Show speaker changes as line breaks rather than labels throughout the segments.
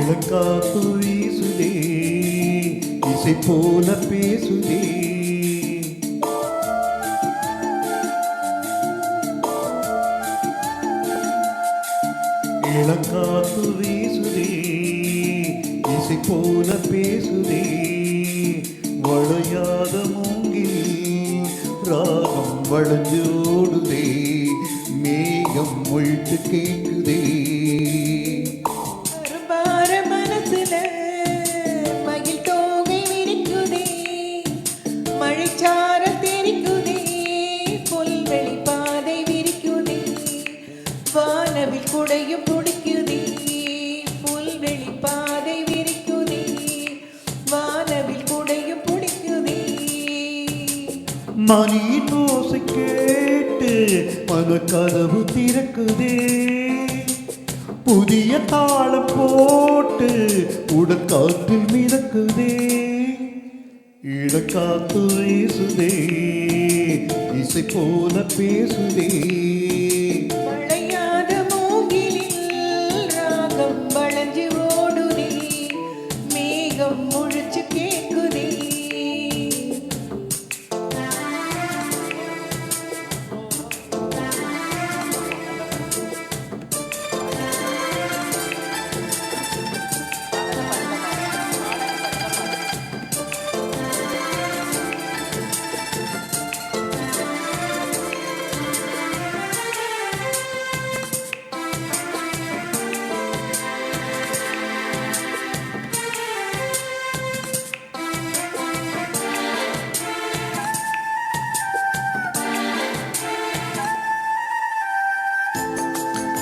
இளங்காத்து வீசுதே இசை போல பேசுதே. இளங்காத்து வீசுதே இசை போல பேசுதே. வளையாத மூங்கில் ராகம் வளைஞ்சோடுதே. மேகம் முழுத்து கேக்குதே.
மனசுல மகிழ் தோகை விரிக்குதே. மழைச்சார தெரிக்குதே. புல்வெளி பாதை விரிக்குதே. வானவில் குடையும் பிடிக்குதே. புல்வெளி பாதை விரிக்குதே. வானவில் குடையும் பிடிக்குதே.
மணியின் ஓசை கேட்டு மனக்கதவு திறக்குதே. புதிய தாளம் போட்டு உடற்காற்றில் மிதக்குதே. இளக்காத்து வீசுதே இசை போல பேசுதே.
மழையாத மூங்கிலில் ராகம் வளைஞ்சு ஓடுதே. மேகம் முழிச்சு கேக்குதே.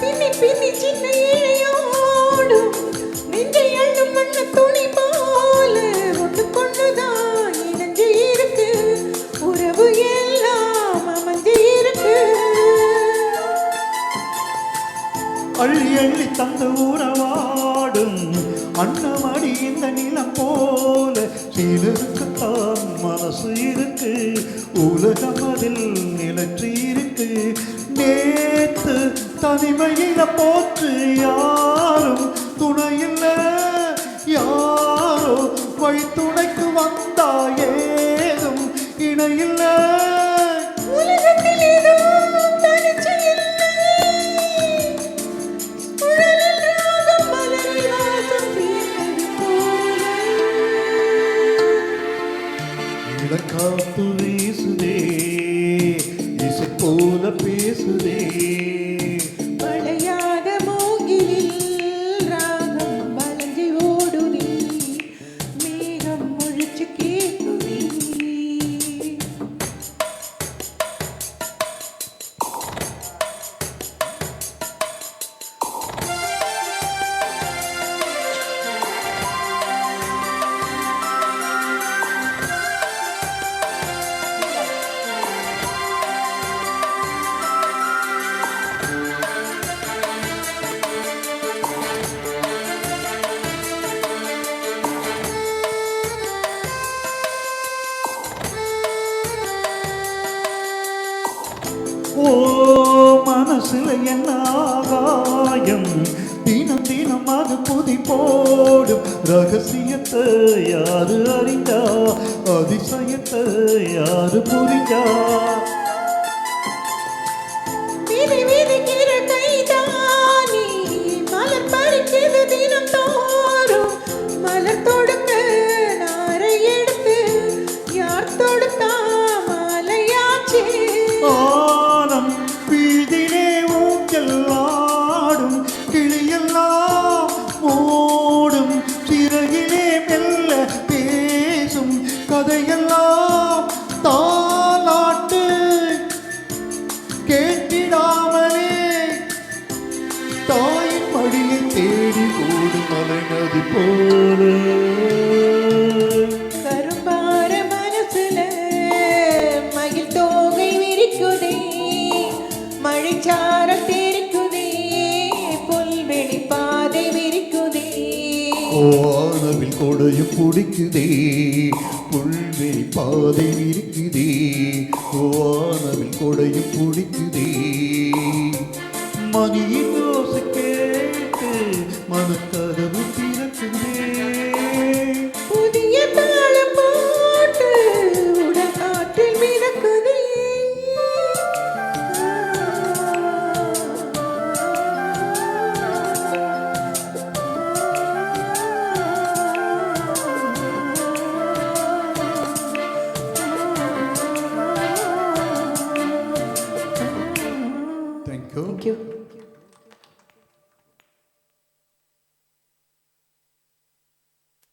பின்னி பின்னி சின்ன இழையோடு நெஞ்சை அள்ளும் மண்ண துணி போல ஒன்று கொண்டுதான் இணைஞ்சு இருக்கு. உறவு எல்லாம் அமைஞ்சு இருக்கு.
அள்ளி அள்ளி தந்த உறவாடும் அன்னமடி இந்த நிலம் போல. சிலருக்குத்தான் மனசு இருக்கு. உலகம் அதில் நிலற்றி இருக்கு. நேத்து தனிமையில போற்று யாரும் துணையில்ல. யாரோ வழி துணைக்கு வந்தா ஏதும் இணையில்ல.
உலகத்தில் எதுவும் தனிச்சு இல்லை. உடலில் ராகம் மலரில் வாசம் வீசுது போல.
இளக்காத்து வீசுதே இசை போல பேசுதே.
மழையாத மூங்கிலில் ராகம் வளைஞ்சு ஓடுதே. மேகம் முழிச்சு கேக்குதே.
ஓ மனசுல என்ன ஆகாயம். தினம் தினம் அது புதி போடும். ரகசியத்தை யாரு அறிந்தா அதிசயத்தை யாரு புரிஞ்சா.
வீதி வீதிக்கிற கைதானி மலர் பறிக்குது தினம் தோறும். மலர் தொடுக்க நாரை எடுத்து யார் தொடுத்தா மாலையாச்சே.
ஆனம் வீதிலே ஊஞ்சல் ஆடும். கிளியெல்லாம் மூடும். சிறகிலே மெல்ல பேசும். கதையெல்லாம் தாலாட்டு கேட்டிடாமலே. தாயின் மடியை தேடி ஓடும் மலை நதி போல.
கரும்பார மனசுல மகிழ் தோகை விரிக்குதே. மழைச்சார தெரிக்குதே. புல்வெளி பாதை விரிக்குதே.
வானவில் கொடையும் பிடிக்குதே. புல்வெளி பாதை இருக்குதே. வானவில் கொடையும் பிடிக்குதே. மணியின் ஓசை கேட்டு மனக்கதவு திறக்குதே. சிந்தி